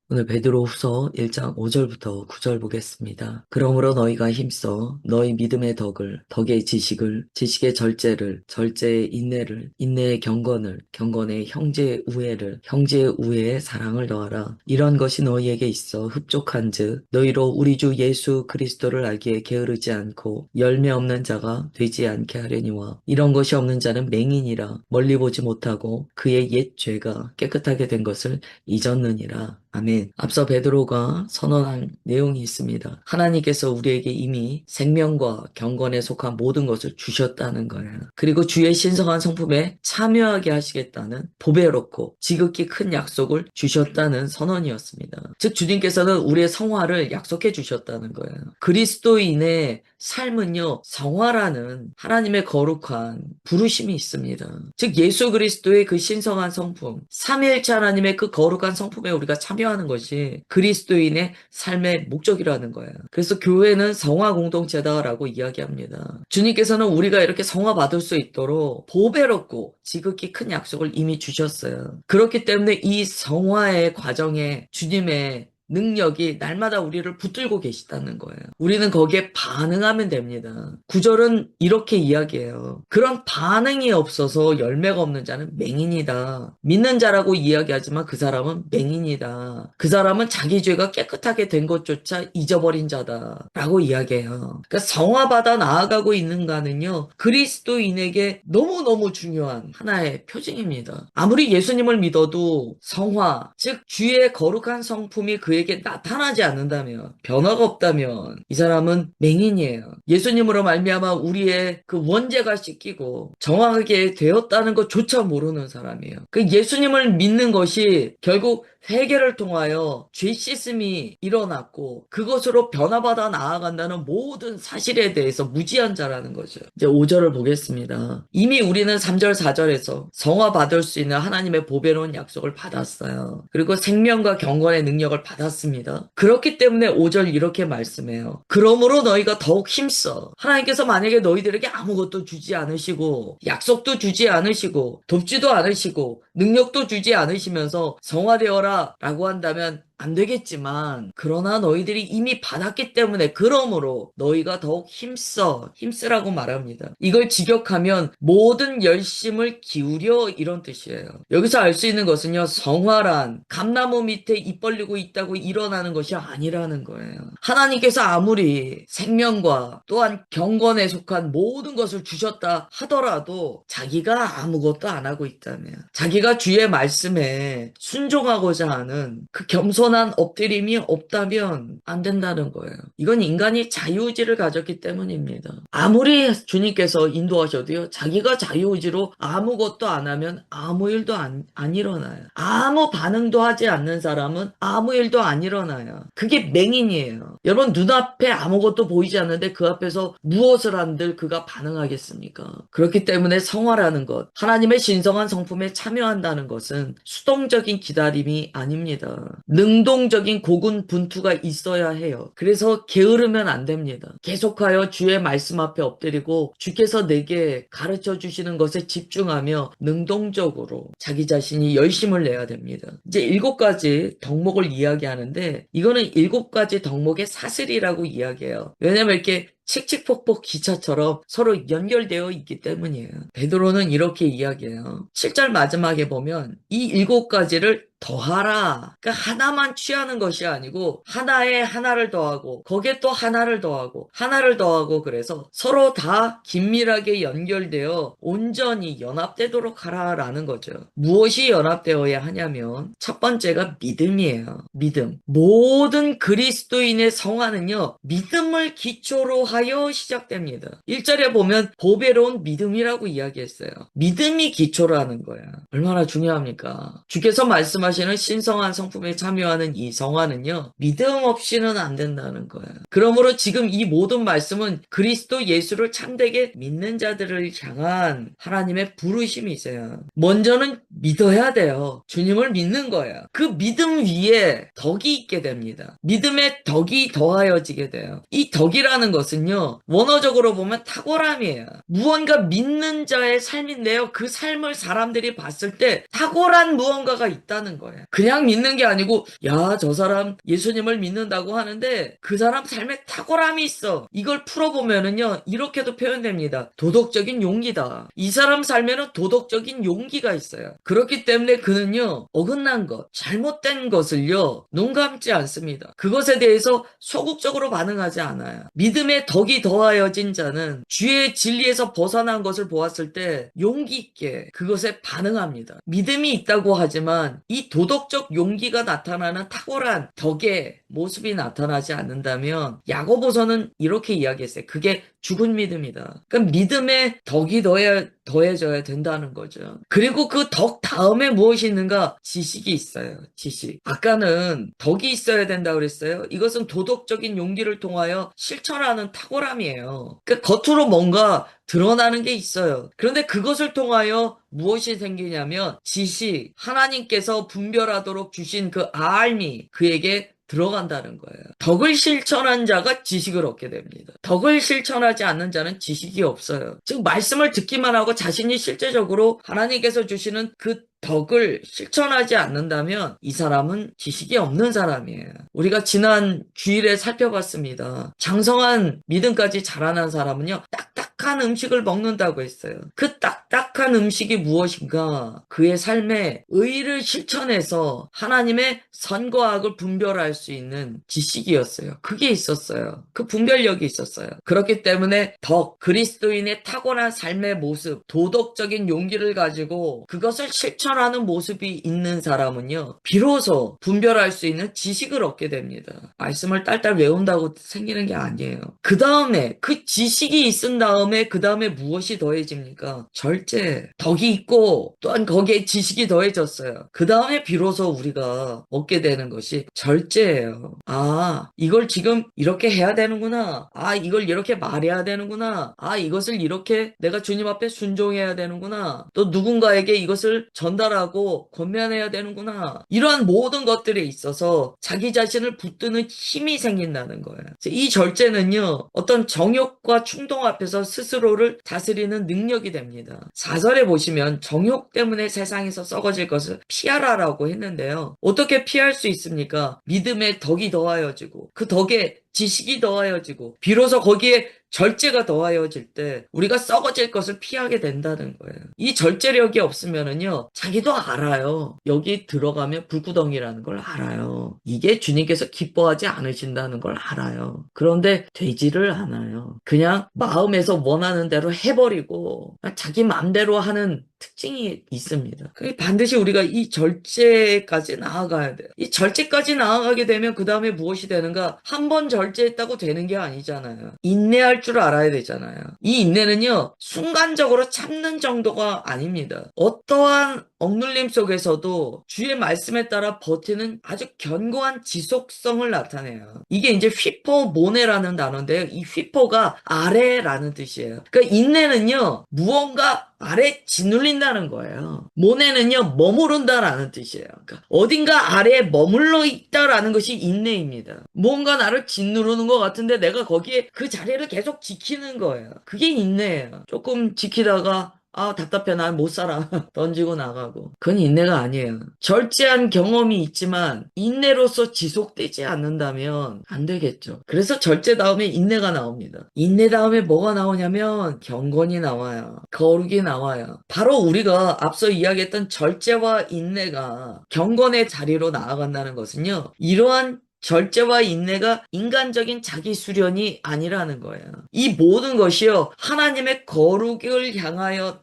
오늘 베드로후서 1장 5절부터 9절 보겠습니다. 그러므로 너희가 힘써 너희 믿음의 덕의 지식의 절제를, 절제의 인내를, 인내의 경건을, 경건의 형제의 우애를, 형제의 우애에 사랑을 더하라. 이런 것이 너희에게 있어 흡족한즉 너희로 우리 주 예수 그리스도를 알기에 게으르지 않고 열매 없는 자가 되지 않게 하려니와 이런 것이 없는 자는 맹인이라 멀리 보지 못하고 그의 옛 죄가 깨끗하게 된 것을 잊었느니라. 아멘. 앞서 베드로가 선언한 내용이 있습니다. 하나님께서 우리에게 이미 생명과 경건에 속한 모든 것을 주셨다는 거예요. 그리고 주의 신성한 성품에 참여하게 하시겠다는 보배롭고 지극히 큰 약속을 주셨다는 선언이었습니다. 즉 주님께서는 우리의 성화를 약속해 주셨다는 거예요. 그리스도인의 삶은요, 성화라는 하나님의 거룩한 부르심이 있습니다. 즉 예수 그리스도의 그 신성한 성품, 삼위일체 하나님의 그 거룩한 성품에 우리가 참여하는 것이 그리스도인의 삶의 목적이라는 거예요. 그래서 교회는 성화 공동체다라고 이야기합니다. 주님께서는 우리가 이렇게 성화 받을 수 있도록 보배롭고 지극히 큰 약속을 이미 주셨어요. 그렇기 때문에 이 성화의 과정에 주님의 능력이 날마다 우리를 붙들고 계시다는 거예요. 우리는 거기에 반응하면 됩니다. 구절은 이렇게 이야기해요. 그런 반응이 없어서 열매가 없는 자는 맹인이다. 믿는 자라고 이야기하지만 그 사람은 맹인이다. 그 사람은 자기 죄가 깨끗하게 된 것조차 잊어버린 자다. 라고 이야기해요. 그러니까 성화받아 나아가고 있는가는요. 그리스도인에게 너무너무 중요한 하나의 표징입니다. 아무리 예수님을 믿어도 성화, 즉 주의 거룩한 성품이 그에게 나타나지 않는다면, 변화가 없다면 이 사람은 맹인이에요. 예수님으로 말미암아 우리의 그 원죄가 씻기고 정확하게 되었다는 것조차 모르는 사람이에요. 그 예수님을 믿는 것이 결국 회개를 통하여 죄 씻음이 일어났고 그것으로 변화받아 나아간다는 모든 사실에 대해서 무지한 자라는 거죠. 이제 5절을 보겠습니다. 이미 우리는 3절, 4절에서 성화 받을 수 있는 하나님의 보배로운 약속을 받았어요. 그리고 생명과 경건의 능력을 받았습니다. 그렇기 때문에 5절 이렇게 말씀해요. 그러므로 너희가 더욱 힘써. 하나님께서 만약에 너희들에게 아무것도 주지 않으시고 약속도 주지 않으시고 돕지도 않으시고 능력도 주지 않으시면서 성화되어라 라고 한다면 안 되겠지만 그러나 너희들이 이미 받았기 때문에 그러므로 너희가 더욱 힘쓰라고 말합니다. 이걸 직역하면 모든 열심을 기울여 이런 뜻이에요. 여기서 알 수 있는 것은요. 성화란 감나무 밑에 입 벌리고 있다고 일어나는 것이 아니라는 거예요. 하나님께서 아무리 생명과 또한 경건에 속한 모든 것을 주셨다 하더라도 자기가 아무것도 안 하고 있다면 자기가 주의 말씀에 순종하고자 하는 그 겸손한 엎드림이 없다면 안 된다는 거예요. 이건 인간이 자유의지를 가졌기 때문입니다. 아무리 주님께서 인도하셔도요, 자기가 자유의지로 아무것도 안 하면 아무 일도 안 일어나요. 아무 반응도 하지 않는 사람은 아무 일도 안 일어나요. 그게 맹인이에요. 여러분, 눈앞에 아무것도 보이지 않는데 그 앞에서 무엇을 한들 그가 반응하겠습니까? 그렇기 때문에 성화라는 것, 하나님의 신성한 성품에 참여한다는 것은 수동적인 기다림이 아닙니다. 능동적인 고군분투가 있어야 해요. 그래서 게으르면 안 됩니다. 계속하여 주의 말씀 앞에 엎드리고 주께서 내게 가르쳐 주시는 것에 집중하며 능동적으로 자기 자신이 열심을 내야 됩니다. 이제 7가지 덕목을 이야기하는데 이거는 7가지 덕목의 사슬이라고 이야기해요. 왜냐면 이렇게 칙칙폭폭 기차처럼 서로 연결되어 있기 때문이에요. 베드로는 이렇게 이야기해요. 7절 마지막에 보면 이 7가지를 더하라. 그러니까 하나만 취하는 것이 아니고 하나에 하나를 더하고 거기에 또 하나를 더하고 하나를 더하고 그래서 서로 다 긴밀하게 연결되어 온전히 연합되도록 하라라는 거죠. 무엇이 연합되어야 하냐면 첫 번째가 믿음이에요. 믿음. 모든 그리스도인의 성화는요. 믿음을 기초로 하여 시작됩니다. 1절에 보면 보배로운 믿음이라고 이야기했어요. 믿음이 기초라는 거야. 얼마나 중요합니까? 주께서 말씀하시는 신성한 성품에 참여하는 이 성화는요. 믿음 없이는 안 된다는 거야. 그러므로 지금 이 모든 말씀은 그리스도 예수를 참되게 믿는 자들을 향한 하나님의 부르심이 있어요. 먼저는 믿어야 돼요. 주님을 믿는 거예요. 그 믿음 위에 덕이 있게 됩니다. 믿음에 덕이 더하여지게 돼요. 이 덕이라는 것은요. 원어적으로 보면 탁월함이에요. 무언가 믿는 자의 삶인데요. 그 삶을 사람들이 봤을 때 탁월한 무언가가 있다는 믿는다는 거예요. 그냥 믿는 게 아니고 야, 저 사람 예수님을 믿는다고 하는데 그 사람 삶에 탁월함이 있어. 이걸 풀어보면은요, 이렇게도 표현됩니다. 도덕적인 용기다. 이 사람 삶에는 도덕적인 용기가 있어요. 그렇기 때문에 그는요, 어긋난 것, 잘못된 것을요, 눈 감지 않습니다. 그것에 대해서 소극적으로 반응하지 않아요. 믿음의 덕이 더하여진 자는 주의 진리에서 벗어난 것을 보았을 때 용기 있게 그것에 반응합니다. 믿음이 있다고 하지만 이 도덕적 용기가 나타나는 탁월한 덕의 모습이 나타나지 않는다면 야고보서는 이렇게 이야기했어요. 그게 죽은 믿음이다. 그러니까 믿음에 덕이 더해져야 된다는 거죠. 그리고 그 덕 다음에 무엇이 있는가? 지식이 있어요. 지식. 아까는 덕이 있어야 된다 그랬어요. 이것은 도덕적인 용기를 통하여 실천하는 탁월함이에요. 그러니까 겉으로 뭔가 드러나는 게 있어요. 그런데 그것을 통하여 무엇이 생기냐면 지식, 하나님께서 분별하도록 주신 그 알미 그에게 들어간다는 거예요. 덕을 실천한 자가 지식을 얻게 됩니다. 덕을 실천하지 않는 자는 지식이 없어요. 즉 말씀을 듣기만 하고 자신이 실제적으로 하나님께서 주시는 그 덕을 실천하지 않는다면 이 사람은 지식이 없는 사람이에요. 우리가 지난 주일에 살펴봤습니다. 장성한 믿음까지 자라난 사람은요, 딱딱한 음식을 먹는다고 했어요. 그 딱딱한 음식이 무엇인가? 그의 삶에 의를 실천해서 하나님의 선과 악을 분별할 수 있는 지식이었어요. 그게 있었어요. 그 분별력이 있었어요. 그렇기 때문에 덕, 그리스도인의 탁월한 삶의 모습, 도덕적인 용기를 가지고 그것을 실천하는 모습이 있는 사람은요, 비로소 분별할 수 있는 지식을 얻게 됩니다. 말씀을 딸딸 외운다고 생기는 게 아니에요. 그 다음에 그 지식이 있은 다음에 그 다음에 무엇이 더해집니까? 절제, 덕이 있고 또한 거기에 지식이 더해졌어요. 그 다음에 비로소 우리가 얻게 되는 것이 절제예요. 아, 이걸 지금 이렇게 해야 되는구나. 아, 이걸 이렇게 말해야 되는구나. 아, 이것을 이렇게 내가 주님 앞에 순종해야 되는구나. 또 누군가에게 이것을 전달하고 권면해야 되는구나. 이러한 모든 것들에 있어서 자기 자신을 붙드는 힘이 생긴다는 거예요. 이 절제는요, 어떤 정욕과 충동 앞에서 스스로를 다스리는 능력이 됩니다. 4절에 보시면 정욕 때문에 세상에서 썩어질 것을 피하라라고 했는데요. 어떻게 피할 수 있습니까? 믿음의 덕이 더하여지고 그 덕에 지식이 더하여지고 비로소 거기에 절제가 더하여질 때 우리가 썩어질 것을 피하게 된다는 거예요. 이 절제력이 없으면은요, 자기도 알아요. 여기 들어가면 불구덩이라는 걸 알아요. 이게 주님께서 기뻐하지 않으신다는 걸 알아요. 그런데 되지를 않아요. 그냥 마음에서 원하는 대로 해버리고 자기 마음대로 하는 특징이 있습니다. 반드시 우리가 이 절제까지 나아가야 돼요. 이 절제까지 나아가게 되면 그 다음에 무엇이 되는가? 한 번 절제했다고 되는 게 아니잖아요. 인내할 줄 알아야 되잖아요. 이 인내는요, 순간적으로 참는 정도가 아닙니다. 어떠한 억눌림 속에서도 주의 말씀에 따라 버티는 아주 견고한 지속성을 나타내요. 이게 이제 휘포모네라는 단어인데요. 이 휘포가 아래라는 뜻이에요. 그러니까 인내는요, 무언가 아래 짓눌린다는 거예요. 모네는요, 머무른다라는 뜻이에요. 그러니까 어딘가 아래에 머물러 있다라는 것이 인내입니다. 뭔가 나를 짓누르는 것 같은데 내가 거기에 그 자리를 계속 지키는 거예요. 그게 인내예요. 조금 지키다가 아, 답답해. 난 못 살아. 던지고 나가고. 그건 인내가 아니에요. 절제한 경험이 있지만 인내로서 지속되지 않는다면 안 되겠죠. 그래서 절제 다음에 인내가 나옵니다. 인내 다음에 뭐가 나오냐면 경건이 나와요. 거룩이 나와요. 바로 우리가 앞서 이야기했던 절제와 인내가 경건의 자리로 나아간다는 것은요, 이러한 절제와 인내가 인간적인 자기 수련이 아니라는 거예요. 이 모든 것이요, 하나님의 거룩을 향하여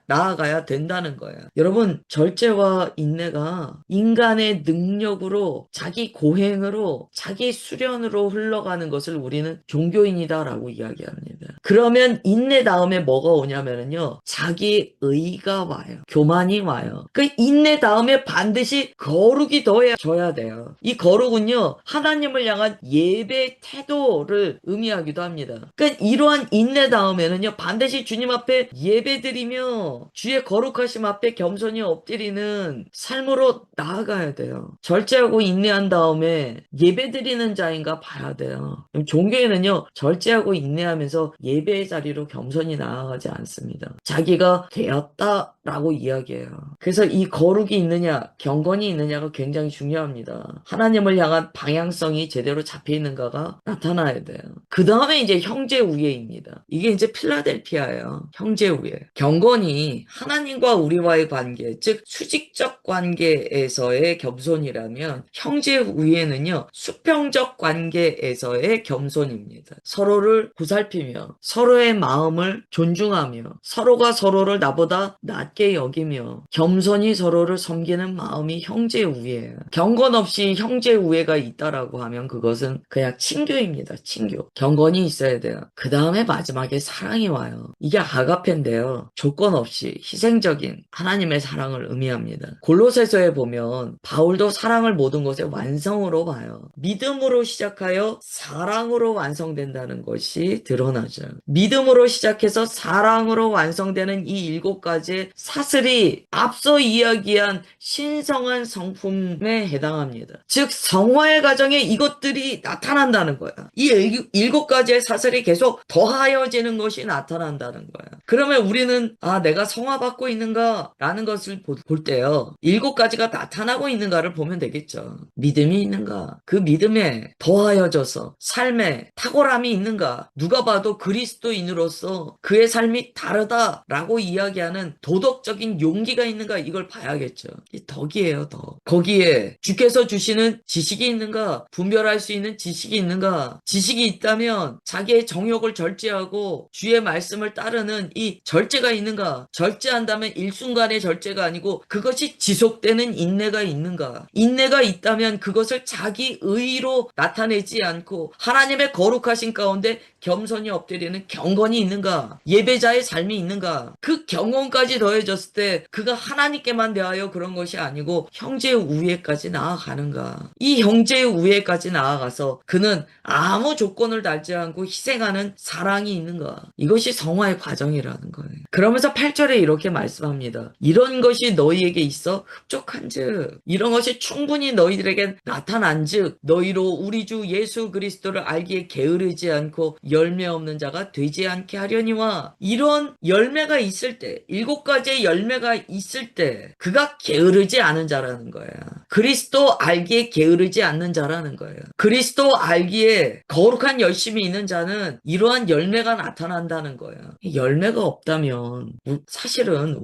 나아가야 된다는 거예요. 여러분, 절제와 인내가 인간의 능력으로, 자기 고행으로, 자기 수련으로 흘러가는 것을 우리는 종교인이다라고 이야기합니다. 그러면 인내 다음에 뭐가 오냐면요, 자기 의가 와요. 교만이 와요. 그 인내 다음에 반드시 거룩이 더해져야 돼요. 이 거룩은요, 하나님을 향한 예배 태도를 의미하기도 합니다. 그러니까 이러한 인내 다음에는요, 반드시 주님 앞에 예배드리며 주의 거룩하심 앞에 겸손히 엎드리는 삶으로 나아가야 돼요. 절제하고 인내한 다음에 예배드리는 자인가 봐야 돼요. 종교에는요, 절제하고 인내하면서 예배의 자리로 겸손히 나아가지 않습니다. 자기가 되었다 라고 이야기해요. 그래서 이 거룩이 있느냐, 경건이 있느냐가 굉장히 중요합니다. 하나님을 향한 방향성이 제대로 잡혀 있는가가 나타나야 돼요. 그 다음에 이제 형제 우애입니다. 이게 이제 필라델피아예요. 형제 우애. 경건이 하나님과 우리와의 관계, 즉 수직적 관계에서의 겸손이라면 형제 우애는요, 수평적 관계에서의 겸손입니다. 서로를 보살피며 서로의 마음을 존중하며 서로가 서로를 나보다 낮게 여기며 겸손히 서로를 섬기는 마음이 형제 우애예요. 경건 없이 형제 우애가 있다라고 하면 그것은 그냥 친교입니다. 친교. 경건이 있어야 돼요. 그 다음에 마지막에 사랑이 와요. 이게 아가페인데요. 조건 없이 희생적인 하나님의 사랑을 의미합니다. 골로새서에 보면 바울도 사랑을 모든 것의 완성으로 봐요. 믿음으로 시작하여 사랑으로 완성된다는 것이 드러나죠. 믿음으로 시작해서 사랑으로 완성되는 이 7가지의 사슬이 앞서 이야기한 신성한 성품에 해당합니다. 즉 성화의 과정에 이것들이 나타난다는 거야. 이 7가지의 사슬이 계속 더하여지는 것이 나타난다는 거야. 그러면 우리는 내가 성화받고 있는가? 라는 것을 볼 때요. 7가지가 나타나고 있는가를 보면 되겠죠. 믿음이 있는가? 그 믿음에 더하여져서 삶에 탁월함이 있는가? 누가 봐도 그리스도인으로서 그의 삶이 다르다라고 이야기하는 도덕적인 용기가 있는가? 이걸 봐야겠죠. 이 덕이에요, 덕. 거기에 주께서 주시는 지식이 있는가? 분별할 수 있는 지식이 있는가? 지식이 있다면 자기의 정욕을 절제하고 주의 말씀을 따르는 이 절제가 있는가? 절제한다면 일순간의 절제가 아니고 그것이 지속되는 인내가 있는가? 인내가 있다면 그것을 자기 의로 나타내지 않고 하나님의 거룩하신 가운데 겸손히 엎드리는 경건이 있는가? 예배자의 삶이 있는가? 그 경건까지 더해졌을 때 그가 하나님께만 대하여 그런 것이 아니고 형제의 우애까지 나아가는가? 이 형제의 우애까지 나아가서 그는 아무 조건을 달지 않고 희생하는 사랑이 있는가? 이것이 성화의 과정이라는 거예요. 그러면서 8절에 이렇게 말씀합니다. 이런 것이 너희에게 있어 흡족한즉 이런 것이 충분히 너희들에게 나타난즉 너희로 우리 주 예수 그리스도를 알기에 게으르지 않고 열매 없는 자가 되지 않게 하려니와 이런 열매가 있을 때 7가지의 열매가 있을 때 그가 게으르지 않은 자라는 거예요. 그리스도 알기에 게으르지 않는 자라는 거예요. 그리스도 알기에 거룩한 열심이 있는 자는 이러한 열매가 나타난다는 거예요. 열매가 없다면 사실은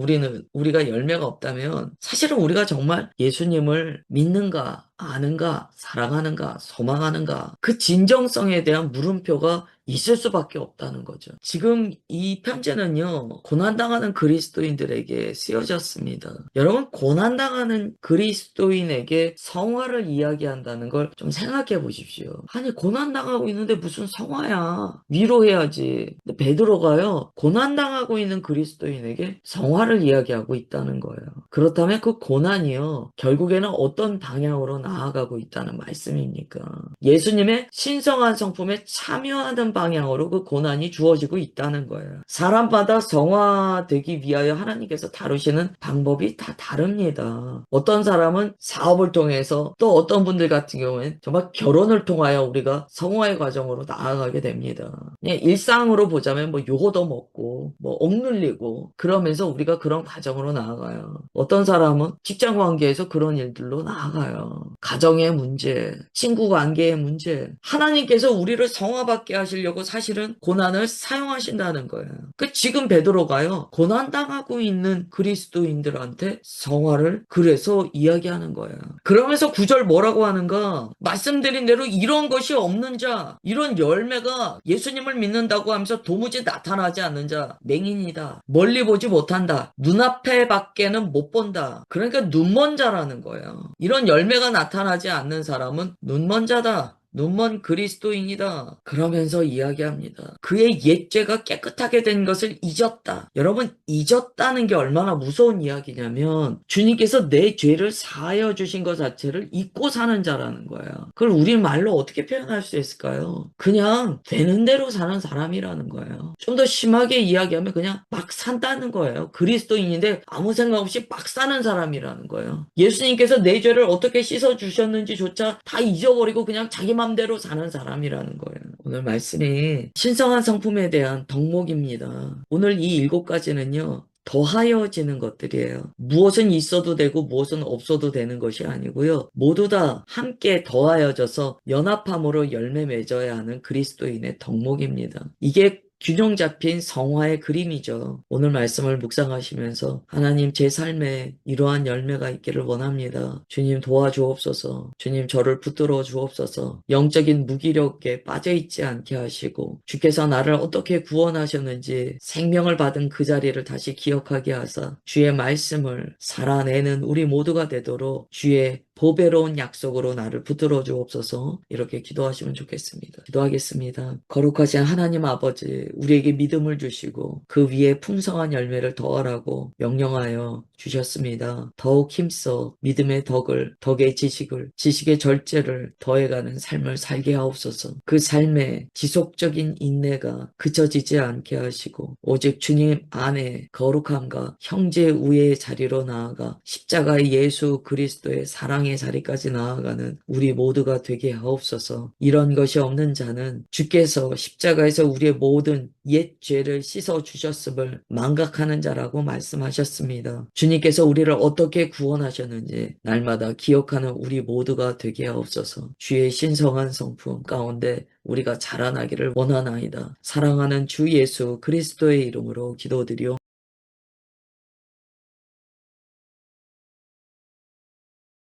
우리가 열매가 없다면 사실은 우리가 정말 예수님을 믿는가 아는가 사랑하는가 소망하는가 그 진정성에 대한 물음표가 있을 수밖에 없다는 거죠. 지금 이 편지는요, 고난당하는 그리스도인들에게 쓰여졌습니다. 여러분, 고난당하는 그리스도인에게 성화를 이야기한다는 걸 좀 생각해 보십시오. 아니, 고난당하고 있는데 무슨 성화야? 위로해야지. 근데 베드로가요, 고난당하고 있는 그리스도인에게 성화를 이야기하고 있다는 거예요. 그렇다면 그 고난이요, 결국에는 어떤 방향으로 나아가고 있다는 말씀입니까? 예수님의 신성한 성품에 참여하는 방향으로 그 고난이 주어지고 있다는 거예요. 사람마다 성화되기 위하여 하나님께서 다루시는 방법이 다 다릅니다. 어떤 사람은 사업을 통해서 또 어떤 분들 같은 경우에는 정말 결혼을 통하여 우리가 성화의 과정으로 나아가게 됩니다. 그냥 일상으로 보자면 뭐 요거도 먹고 뭐 억눌리고 그러면서 우리가 그런 과정으로 나아가요. 어떤 사람은 직장 관계에서 그런 일들로 나아가요. 가정의 문제, 친구 관계의 문제. 하나님께서 우리를 성화받게 하시려고 사실은 고난을 사용하신다는 거예요. 지금 베드로가요, 고난당하고 있는 그리스도인들한테 성화를 그래서 이야기하는 거예요. 그러면서 9절 뭐라고 하는가? 말씀드린 대로 이런 것이 없는 자, 이런 열매가 예수님을 믿는다고 하면서 도무지 나타나지 않는 자, 맹인이다. 멀리 보지 못한다. 눈앞에 밖에는 못 본다. 그러니까 눈먼 자라는 거예요. 이런 열매가 나타나지 않는 사람은 눈먼 자다. 눈먼 그리스도인이다. 그러면서 이야기합니다. 그의 옛죄가 깨끗하게 된 것을 잊었다. 여러분, 잊었다는 게 얼마나 무서운 이야기냐면 주님께서 내 죄를 사하여 주신 것 자체를 잊고 사는 자라는 거예요. 그걸 우리 말로 어떻게 표현할 수 있을까요? 그냥 되는 대로 사는 사람이라는 거예요. 좀 더 심하게 이야기하면 그냥 막 산다는 거예요. 그리스도인인데 아무 생각 없이 막 사는 사람이라는 거예요. 예수님께서 내 죄를 어떻게 씻어주셨는지조차 다 잊어버리고 그냥 자기 맘대로 사는 사람이라는 거예요. 오늘 말씀이 신성한 성품에 대한 덕목입니다. 오늘 이 7가지는요. 더하여지는 것들이에요. 무엇은 있어도 되고 무엇은 없어도 되는 것이 아니고요. 모두 다 함께 더하여져서 연합함으로 열매 맺어야 하는 그리스도인의 덕목입니다. 이게 균형 잡힌 성화의 그림이죠. 오늘 말씀을 묵상하시면서 하나님 제 삶에 이러한 열매가 있기를 원합니다. 주님 도와주옵소서. 주님 저를 붙들어 주옵소서. 영적인 무기력에 빠져있지 않게 하시고 주께서 나를 어떻게 구원하셨는지 생명을 받은 그 자리를 다시 기억하게 하사 주의 말씀을 살아내는 우리 모두가 되도록 주의 보배로운 약속으로 나를 붙들어 주옵소서. 이렇게 기도하시면 좋겠습니다. 기도하겠습니다. 거룩하신 하나님 아버지, 우리에게 믿음을 주시고 그 위에 풍성한 열매를 더하라고 명령하여 주셨습니다. 더욱 힘써 믿음의 덕의 지식을, 지식의 절제를 더해가는 삶을 살게 하옵소서. 그 삶에 지속적인 인내가 그쳐지지 않게 하시고 오직 주님 안에 거룩함과 형제 우애의 자리로 나아가 십자가의 예수 그리스도의 사랑의 자리까지 나아가는 우리 모두가 되게 하옵소서. 이런 것이 없는 자는 주께서 십자가에서 우리의 모든 옛 죄를 씻어 주셨음을 망각하는 자라고 말씀하셨습니다. 주님께서 우리를 어떻게 구원하셨는지 날마다 기억하는 우리 모두가 되게 하옵소서. 주의 신성한 성품 가운데 우리가 자라나기를 원하나이다. 사랑하는 주 예수 그리스도의 이름으로 기도드리오